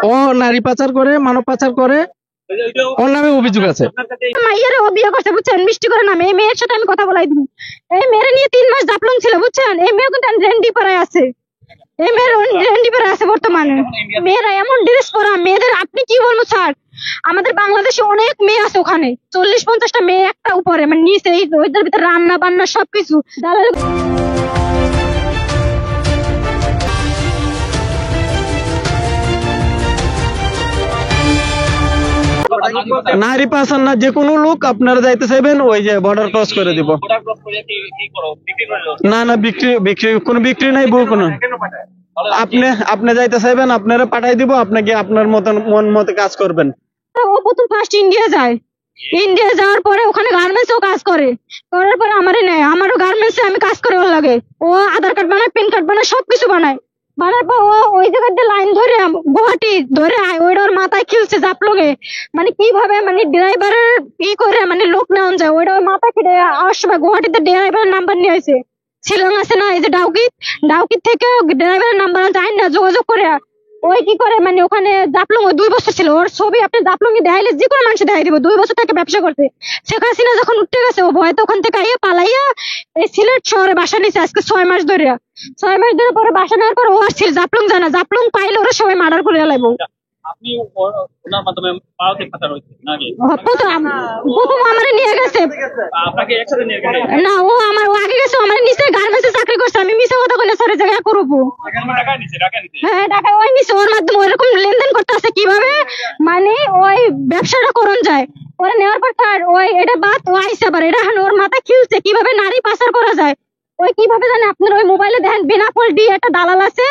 ও নারী পাচার করে, মানব পাচার করে, ওর নামে অভিযোগ আছে। মাইয়ারে ও বিয়ে করছে বুঝছেন, মিষ্টি করে নামে। এই মেয়ের সাথে আমি কথা বলাই দিই। এই মেয়ের নিয়ে 3 মাস জাপলং ছিল বুঝছেন। এই মেয়ে কিন্তু রেন্ডি পাড়ায় আছে। এই মেয়ের রেন্ডি পাড়ায় আছে বর্তমানে। মেয়েরা এমন ড্রেস পরা মেয়েদের আপনি কি বলবো স্যার, আমাদের বাংলাদেশে অনেক মেয়ে আছে ওখানে, 40-50টা মেয়ে একটা উপরে মানে নিচে, ওইদের ভিতরে রান্না বান্না সবকিছু দালাল। নারী পাচার না, যে কোনো লোক আপনারা যাইতে চাইবেন ওই যে বর্ডার ক্রস করে দিব। না না, বিক্রি কোনো বিক্রি নাই, বউ কোনো। আপনি যাইতে চাইবেন, আপনারা পাঠাই দিব, আপনাকে আপনার মতন মন মতো কাজ করবেন। ও প্রথম ফার্স্ট ইন্ডিয়া যায়। ইন্ডিয়া যাওয়ার পরে ওখানে গার্মেন্টস ও কাজ করে, করার পরে আমারই নেয়, আমারও গার্মেন্টসে আমি কাজ করে ওর লাগে। ও আধার কার্ড বানায়, প্যান কার্ড বানায়, সবকিছু বানায়। বানার পর ও ওই জায়গাতে লাইন ধরে গুয়াহাটি ধরে ওইটা ওর মাথায় খিলছে জাপলগে। মানে কিভাবে মানে ড্রাইভারের করে মানে লোক নেওয়া যায়, ওইটা ওর মাথায় খিলে আসার সময় গুয়াহাটিতে ড্রাইভারের নাম্বার নিয়ে আসে। শিলং আছে না এই যে ডাউকিত থেকে ড্রাইভারের নাম্বার যায় না, যোগাযোগ করে ওই কি করে মানে ওখানে জাপলং 2 বছর ছিল। ওর ছবি আপনি জাপলংয়ে দেখাইলে যে কোনো মানুষ দেখাই দিব। 2 বছর থেকে ব্যবসা করতে। শেখ হাসিনা যখন উঠতে গেছে ও ভয়তে ওখান থেকে আইয়া পালাইয়া এই সিলেট শহরে বাসা নিয়েছে আজকে 6 মাস ধরে। 6 মাস ধরে পরে বাসা নেওয়ার পর ও আসছিল জাপলং জানা, জাপলং পাইলে ওরা সবাই মার্ডার করে লাগবো। আপনি ওনার মাধ্যমে পাওয়াতে পাচার হয়েছে নাকি? প্রথম আমারে নিয়ে গেছে, আপনাকে একসাথে নিয়ে গেছে না ও আগে গেছে, আমার নিচে গার্মেন্টসে চাকরি করছে। আমি মিছা কথা কইলে স্যার জায়গা করব। টাকা নিছে হ্যাঁ টাকা ওই নিচে, ওর মাধ্যমে ওরকম লেনদেন করতে আছে কিভাবে মানে ওই ব্যবসাটা করন যায়। ওরা নেওয়ার পর স্যার ওই এটা বাদ ও আইসা আবার এটা ওর মাথা খিলছে কিভাবে নারী পাচার করা যায়। ওই কিভাবে জানে আপনার ওই মোবাইলে দেখেন বেনাফল ডি একটা দালাল আছে,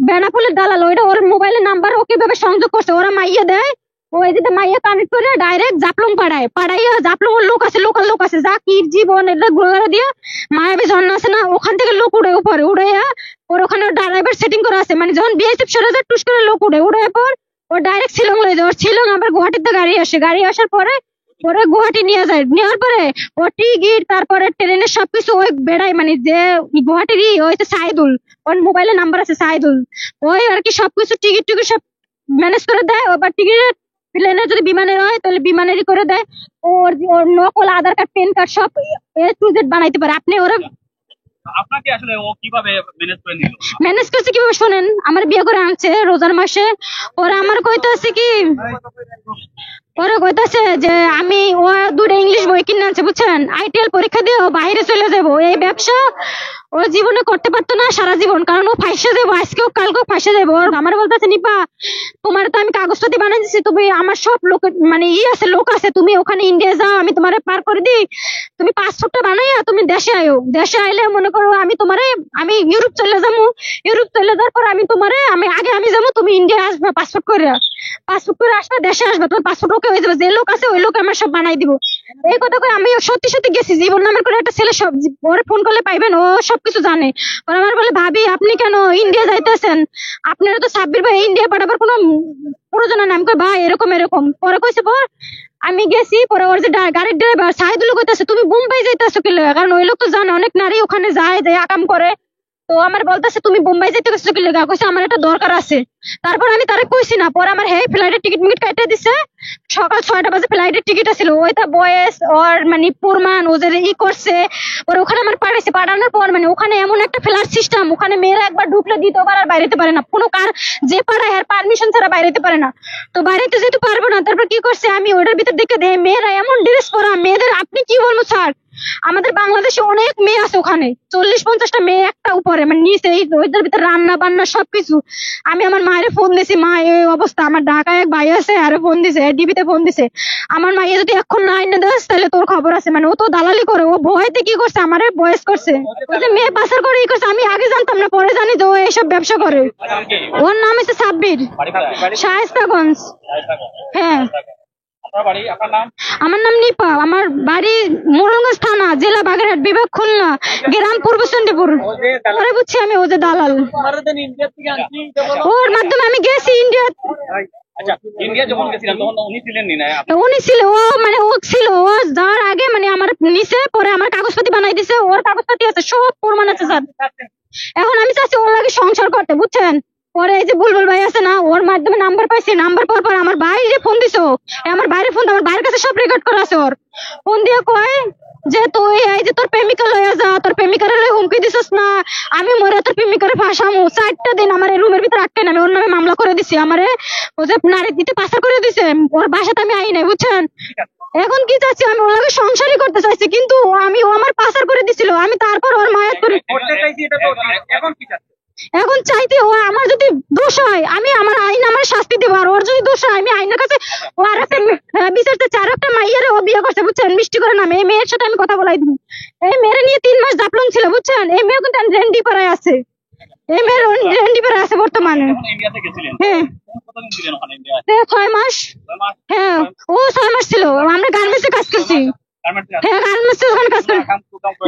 বেনাফুলের দালাল, ওইটা ওর মোবাইলের নাম্বার ও কিভাবে সংযোগ করছে। ওরা মাইয়া দেয়, ওই যে মাইয়া কানেক্ট করে ডাইরেক্ট জাপলং পাড়াইয়া জাপলং লোক আছে, লোকাল লোক আছে, যা কি জীবন এটা ঘুরে দিয়ে মায়াবী ঝর্ণা আছে না, ওখান থেকে লোক উড়ে উপরে উড়াইয়া ওর ওখানে ড্রাইভার সেটিং করা আছে। মানে যখন বিএসএফ সরে যায় টুস করে লোক উড়ে পর ও ডাইরেক্ট শিলং লয়ে যায়। ওর শিলং আবার গুয়াহাটিতে গাড়ি আসে, গাড়ি আসার পরে ওরা গুয়াহাটি নিয়ে যায়। নেওয়ার পরে ও টিকিট তারপরে ট্রেনের সবকিছু ওই বেড়ায় মানে যে গুয়াহাটিরই ওই তো সাইদুল, ওর মোবাইলের নাম্বার আছে সাইদুল, ওই আর কি সবকিছু টিকিট সব ম্যানেজ করে দেয়। আবার টিকিট প্লেনে যদি বিমানের হয় তাহলে বিমানেরই করে দেয়। ওর নকল আধার কার্ড প্যান কার্ড সব A to Z বানাইতে পারে। আপনি ওরা আপনাকে আসলে ও কিভাবে ম্যানেজ করে নিল? ম্যানেজ করছে কিভাবে শোনেন, আমার বিয়ে করে আনছে রোজার মাসে। ওরা আমার কইতাছে কি, ওরা কইতাছে যে আমি ও 2টা ইংলিশ বই কিনে আনছে বুঝছেন, আইটিএল পরীক্ষা দিয়ে ও বাইরে চলে যাব। এই ব্যবসা ও জীবনে করতে পারতো না সারা জীবন, কারণ ও ফাইসে যাবো, আজকেও কালকেও ফাইসে যাবো। আমার বলতেছে নিপা তোমার তো আমি কাগজপাতি বানিয়ে দিচ্ছি, তুমি আমার সব লোক মানে আছে লোক আছে, তুমি ওখানে ইন্ডিয়া যাও, আমি তোমারে পার করে দিই, তুমি পাসপোর্টটা বানাইয়া তুমি দেশে আয়ো। দেশে আইলে মনে করো আমি ইউরোপ চলে যাবো, ইউরোপ চলে যাওয়ার পর আমি তোমারে আমি যাবো, তুমি ইন্ডিয়া আসবে পাসপোর্ট করে আসবে, দেশে আসবে, তোমার পাসপোর্ট ওকে হয়ে যাবে, যে লোক আছে ওই লোক আমার সব বানাই দিব। এই কথা করে আমি সত্যি সত্যি গেছি। জীবন নামের করে একটা ছেলে, সব ওরে ফোন করলে পাইবেন, ও সবকিছু জানে। ওরা আমার বলে ভাবি আপনি কেন ইন্ডিয়া যাইতেছেন, আপনারা তো সাব্বির ভাই ইন্ডিয়া পাঠাবার কোনো প্রয়োজন নাই। আমি কই ভাই এরকম পরে কইছে পর আমি গেছি। পরে ওর যে গাড়ির ড্রাইভার সাইদুল কইতাছে তুমি বোম্বাই যাইতেছো কি লাগা, কারণ ওই লোক তো জানে অনেক নারী ওখানে যায় আকাম করে। তো আমার বলতেছে তুমি বোম্বাই যাইতে গেছো কি লাগা, কইছে আমার একটা দরকার আছে। তারপর আমি তারে কইছি না, পরে আমার ফ্লাইটের টিকিট কাটে দিছে। সকাল 6টা বাজে ফ্লাইটের টিকিট আছিল, ওইটা বয়স ওর মানে প্রমাণ ও যে করছে ওর ওখানে আমার পাঠানোর পর মানে ওখানে এমন একটা ফ্ল্যাট সিস্টেম, ওখানে মেয়েরা একবার ঢুকলে দ্বিতীয়বার আর বাইরেতে পারে না, কোনো কার যে পাড়ায় আর পারমিশন ছাড়া বাইরেতে পারে না। তো বাইরেতে যেতে পারবো না, তারপর কি করছে আমি ওটার ভিতর দেখে দেয় মেয়েরা এমন ড্রেস পরা মেয়েদের আপনি কি বলবো স্যার, আমাদের বাংলাদেশে অনেক মেয়ে আছে ওখানে, 40-50টা মেয়ে একটা উপরে মানে নিচে, ওইটার ভিতরে রান্না বান্না সবকিছু। আমি আমার মায়ের ফোন দিছি, মা এই অবস্থা, আমার ঢাকায় এক ভাই আছে আরো ফোন দিছে, ডিবিতে ফোন দিছে, আমার মাইয়া যদি এখন না এনে দেস তাহলে তোর খবর আছে। মানে ও তো দালালি করে, ও ভয়তে কি করছে আমারে বয়স করছে, ও যে মেয়ে পাচার করে ই করছে। আমি আগে জানতাম না, পরে জানি যে ও এইসব ব্যবসা করে। ওর নাম হচ্ছে সাব্বির, শায়েস্তাগঞ্জ। হ্যাঁ আমার নাম নিপা, আমার বাড়ি মোরলগঞ্জ থানা, জেলা বাগেরহাট, বিভাগ খুলনা, গ্রাম পূর্ব চন্ডীপুর। পরে বুঝছি আমি ও যে দালাল, ওর মাধ্যমে আমি গেছি ইন্ডিয়া। উনি ছিল, ও মানে ও ছিল, ও যাওয়ার আগে মানে আমার নিচে, পরে আমার কাগজপাতি বানাই দিছে, ওর কাগজপাতি আছে, সব প্রমাণ আছে স্যার। এখন আমি চাচ্ছি ওর লাগে সংসার করতে বুঝছেন। পরে এই যে বুলবুল ভাই আছে না, ওর মাধ্যমে নাম্বার পাইছি, নাম্বার পাওয়ার পর আমার ভাই যে ফোন দিছো, আমার ভাইয়ের ফোন, আমার ভাইয়ের কাছে সব রেকর্ড করা আছে। ওর ফোন দিয়ে কয় যে তুই এই যে তোর প্রেমিকা লইয়া যা, তোর প্রেমিকার হুমকি দিছিস না, আমি মরে তোর প্রেমিকারে ফাঁসামু। 4টা দিন আমার রুমের ভিতরে আটকে আমি ওর নামে মামলা করে দিছি, আমারে ও যে নারী দিতে পাচার করে দিছে, ওর বাসাতে আমি আই নাই, বুঝছেন। এখন কি চাচ্ছি, আমি ওর লগে সংসারই করতে চাইছি, কিন্তু ও আমার পাচার করে দিছিল। আমি তারপর ওর মায়ের করে এখন চাইতে, ও আমার যদি দোষ হয় আমি, আমার আইন আমার শাস্তি দেবো, আর ওর যদি দোষ হয় আমি আইনের কাছে, ও আর একটা বিচার চাচ্ছে, আর একটা মাইয়ারে ও বিয়ে করছে, বুঝছেন, মিষ্টি করে নামে। এই মেয়ের সাথে আমি কথা বলাই দিই, এই মেয়ের নিয়ে 3 মাস জাপলং ছিল, বুঝছেন। এই মেয়ে কিন্তু রেন্ডি পাড়ায় আছে, এই মেয়ের রেন্ডি পাড়ায় আছে বর্তমানে। ইন্ডিয়াতে গেছিলেন, হ্যাঁ কতদিন ছিলেন ওখানে ইন্ডিয়ায়? 6 মাস। 6 মাস হ্যাঁ ও 6 মাস ছিল, আমরা গার্মেন্টসে কাজ করছি। গার্মেন্টসে হ্যাঁ গার্মেন্টসে ওখানে কাজ করি।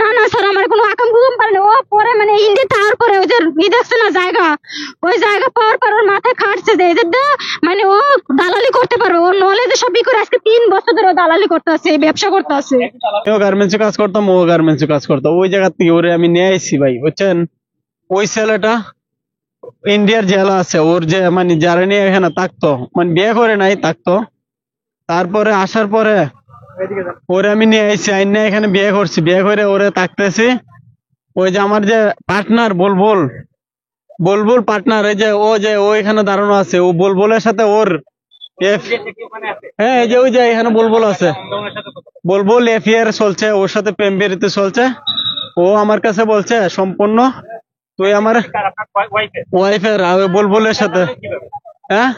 না না স্যার, আমার কোনো আকাম কুকাম পারে না। ও পরে মানে ইন্ডিয়া তার পরে ওই যে দেখছে না জায়গা, ওই জায়গা পাওয়ার পর ওর মাথায় খাটছে যে এদের মানে ও দালালি করতে পারবে, ওর নলেজে সবই করে আজকে 3 বছর ধরে ও দালালি করতে আছে, ব্যবসা করতে আছে। আমিও গার্মেন্টসে কাজ করতাম, ও গার্মেন্টসে কাজ করতাম। ওই জায়গা থেকে ওরে আমি নিয়ে আইছি ভাই, বুঝছেন। ওই ছেলেটা ইন্ডিয়ার জেলা আছে, ওর যে মানে যারা নিয়ে এখানে থাকতো, মানে বিয়ে করে নাই থাকতো, তারপরে আসার পরে ওরে আমি নিয়ে আইছি, আইন এখানে বিয়ে করছি, বিয়ে করে ওরে থাকতেছি। ওই যে আমার যে পার্টনার বুলবুল, বুলবুল পার্টনার, এই যে ও এখানে দাঁড়ানো আছে, ও বুলবুলের সাথে ওর হ্যাঁ এই যে ওই যে এখানে বুলবুল আছে, বুলবুল এফআইআর চলছে, ওর সাথে প্রেম প্রীতি চলছে। ও আমার কাছে বলছে সম্পূর্ণ তুই আমার ওয়াইফের বুলবুলের সাথে। হ্যাঁ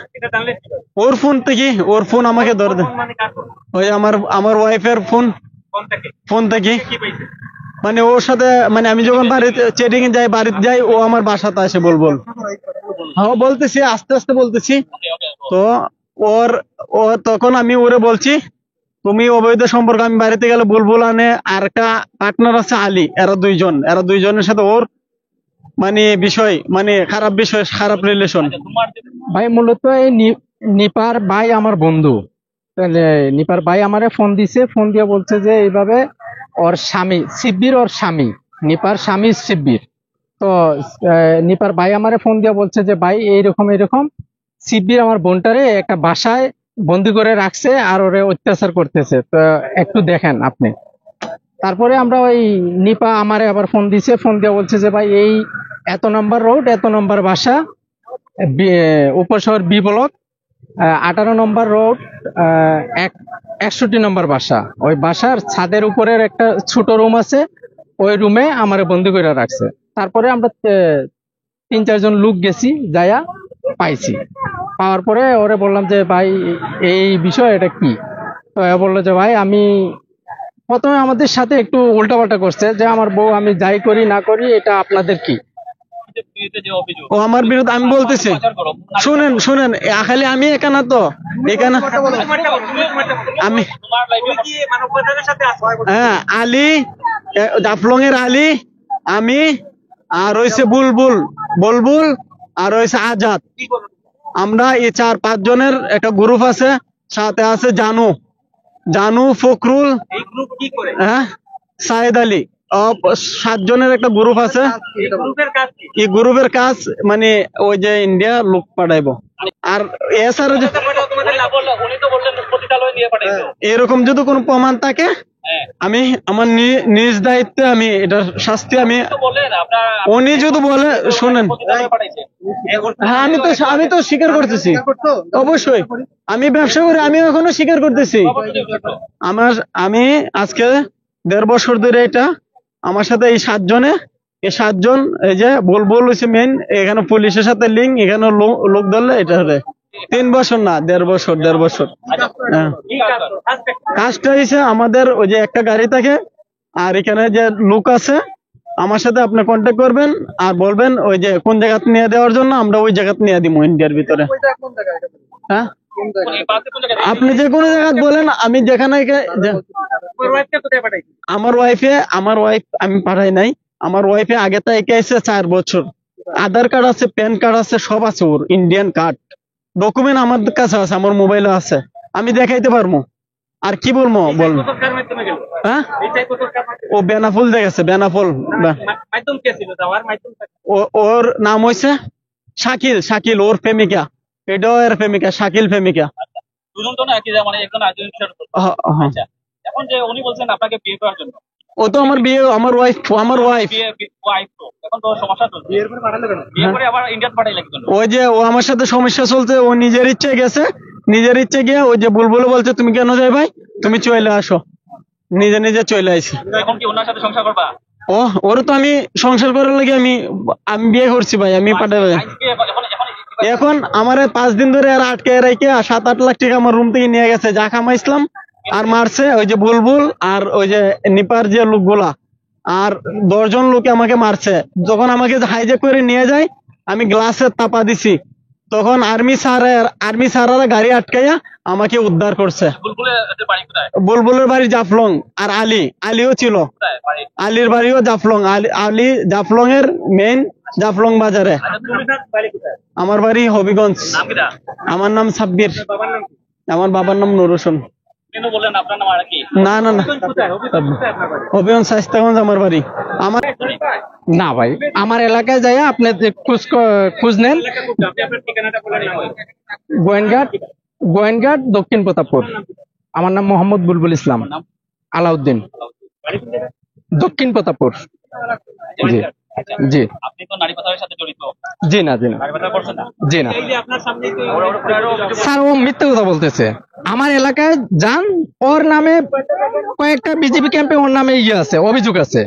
ওর ফোন থেকে, ওর ফোন আমাকে ধরে দে, ওই আমার ওয়াইফের ফোন থেকে মানে ওর সাথে, মানে আমি যখন বাড়িতে চেটিং এ যাই, বাড়িতে যাই, ও আমার বাসাতে আসে বুলবুল। হ্যাঁ বলতেছি, আস্তে আস্তে বলতেছি। তো ও তখন আমি ওরে বলছি তুমি অবৈধ সম্পর্ক, আমি বাড়িতে গেলে বুলবুল আনে, আর একটা পার্টনার আছে আলী, এরা দুইজনের সাথে ওর মানে বিষয়, মানে খারাপ বিষয়, খারাপ রিলেশন। ভাই মূলত এই নিপার ভাই আমার বন্ধু। তাহলে নিপার ভাই আমারে ফোন দিছে, ফোন দিয়ে বলছে যে এইভাবে ওর স্বামী শিব্বির, ওর স্বামী নিপার স্বামী শিব্বির। তো নিপার ভাই আমারে ফোন দিয়ে বলছে যে ভাই এইরকম শিব্বির আমার বোনটারে একটা বাসায় বন্দি করে রাখছে আর ওরে অত্যাচার করতেছে, তো একটু দেখেন আপনি। তারপরে আমরা ওই নিপা আমারে আবার ফোন দিছে, ফোন দিয়ে বলছে যে ভাই এই এত নম্বর রোড, এত নম্বর বাসা, উপশহর বি ব্লক, 18 নম্বর রোড, 61 নম্বর বাসা। ওই বাসার ছাদের উপরের একটা ছোট রুম আছে, ওই রুমে আমারে বন্দি করে রাখছে। তারপরে আমরা 3-4 জন লোক গেছি, যায়া পাইছি। পাওয়ার পরে ওরে বললাম যে ভাই এই বিষয় এটা কি। তো বললো যে ভাই আমি, প্রথমে আমাদের সাথে একটু উল্টাপাল্টা করছে যে আমার বউ আমি যাই করি না করি এটা আপনাদের কি। ও আমার বিরুদ্ধে, আমি বলতেছি শুনেন খালি আমি একা না তো এখানে, আমি হ্যাঁ আলী, জাফলং এর আলী, আমি, আর হইছে বুলবুল, আর হইছে আজাদ। আমরা এই 4-5 জনের একটা গ্রুপ আছে, সাথে আছে জানু, ফখরুল, হ্যাঁ সাইদ আলী, 7 জনের একটা গ্রুপ আছে। এই গ্রুপের কাজ মানে ওই যে ইন্ডিয়া লোক পাঠাইবো। আর এছাড়া এরকম যদি কোনো প্রমাণ থাকে, আমি আমার নিজ দায়িত্বে আমি এটার শাস্তি আমি, উনি যদি বলে শুনেন, হ্যাঁ আমি তো স্বীকার করতেছি, অবশ্যই আমি ব্যবসা করি, আমি এখনো স্বীকার করতেছি। আমি আজকে 1.5 বছর ধরে এটা আমার সাথে এই 7 জনে, এই 7 জন, এই যে বুলবুল হচ্ছে মেন, এখানে পুলিশের সাথে লিঙ্ক, এখানে লোক ধরলে এটা হবে 3 বছর না 1.5 বছর। হ্যাঁ কাজটা হয়েছে আমাদের ওই যে একটা গাড়ি থাকে, আর এখানে যে লোক আছে আমার সাথে আপনি কন্ট্যাক্ট করবেন আর বলবেন ওই যে কোন জায়গাতে নিয়ে দেওয়ার জন্য, আমরা ওই জায়গাতে নিয়ে দিব ইন্ডিয়ার ভিতরে। হ্যাঁ আপনি যে কোনো জায়গায় বলেন, আমি যেখানে আমার ওয়াইফ আমি পাঠাই নাই। আমার ওয়াইফে আগে তো একে আছে 4 বছর, আধার কার্ড আছে, প্যান কার্ড আছে, সব আছে, ওর ইন্ডিয়ান কার্ড ডকুমেন্ট আমার কাছে আছে, আমার মোবাইলে আছে, আমি দেখাইতে পারবো। আর কি বলবো বলবো, হ্যাঁ ও বেনাফুল দেখেছে, বেনাফুল। ওর নাম হয়েছে শাকিল শাকিল ওর প্রেমিকা, এটাও এর প্রেমিকা, শাকিল প্রেমিকা। দুজন তো না একই মানে একজন আরেকজনের বিষয় আচ্ছা এখন যে উনি বলছেন আপনাকে বিয়ে করার জন্য, ও তো আমার বিয়ে, আমার ওয়াইফ, আমার ওয়াইফ। বিয়ে ওয়াইফ তো এখন তো সমস্যা চলছে, বিয়ের পরে পাঠালো কেন, বিয়ে করে আবার ইন্ডিয়ান পাঠাইলে কি জন্য? ওই যে ও আমার সাথে সমস্যা চলছে, ও নিজের ইচ্ছে গেছে, নিজের ইচ্ছে গিয়ে ওই যে বুলবুল বলছে তুমি কেন যাই ভাই, তুমি চলে আসো, নিজে নিজে চলে আইছি। এখন কি ওনার সাথে সংসার করবা? ও ওর তো আমি সংসার করার লাগে আমি আমি বিয়ে করছি ভাই, আমি পাঠাবো। আজকে এখন এখন এখন আমার 5 দিন ধরে আর আটকে রেখে 7-8 লাখ টাকা আমার রুম থেকে নিয়ে গেছে, যা কামাইছিলাম আর মারছে ওই যে বুলবুল আর ওই যে নিপার যে লোকগুলা, আর 10 জন লোকে আমাকে মারছে। যখন আমাকে হাইজ্যাক করে নিয়ে যায়, আমি গ্লাসের তাপা দিছি, তখন আর্মি স্যারেরা গাড়ি আটকাইয়া আমাকে উদ্ধার করছে। বুলবুলের বাড়ি কোথায়? বুলবুলের বাড়ি জাফলং, আর আলিও ছিল, কোথায় বাড়ি? আলির বাড়িও জাফলং। আলি জাফলং এর মেইন জাফলং বাজারে। আচ্ছা তুমি বাড়ি কোথায়? আমার বাড়ি হবিগঞ্জ। নাম কিটা? আমার নাম সাব্বির। বাবার নাম কি? আমার বাবার নাম নুর হোসেন। কেন বললেন আপনার নাম আর কি? না না না, কোথায় আপনার বাড়ি? হবিগঞ্জ শাইস্তাগঞ্জ আমার বাড়ি। আমার না ভাই, আমার এলাকায় যাই আপনি যে খোঁজ নেন। আপনি আপনার ঠিকানাটা বলে নিন। গোয়েনঘাট দক্ষিণ প্রতাপপুর। আমার নাম মোহাম্মদ বুলবুল ইসলাম আলাউদ্দিন, বাড়ি কোন জায়গায়? দক্ষিণ প্রতাপপুর। জি আচ্ছা, জি আপনি তো নারী পাচারের সাথে জড়িত, জি না জি না নারী পাচার করছেন না? জি না এই যে আপনার সামনে স্যার, ও মিথ্যে কথা বলতেছে। আমার এলাকায় যান, ওর নামে কয়েকটা বিজেপি ক্যাম্পে ওর নামে ইয়ে আছে, অভিযোগ আছে।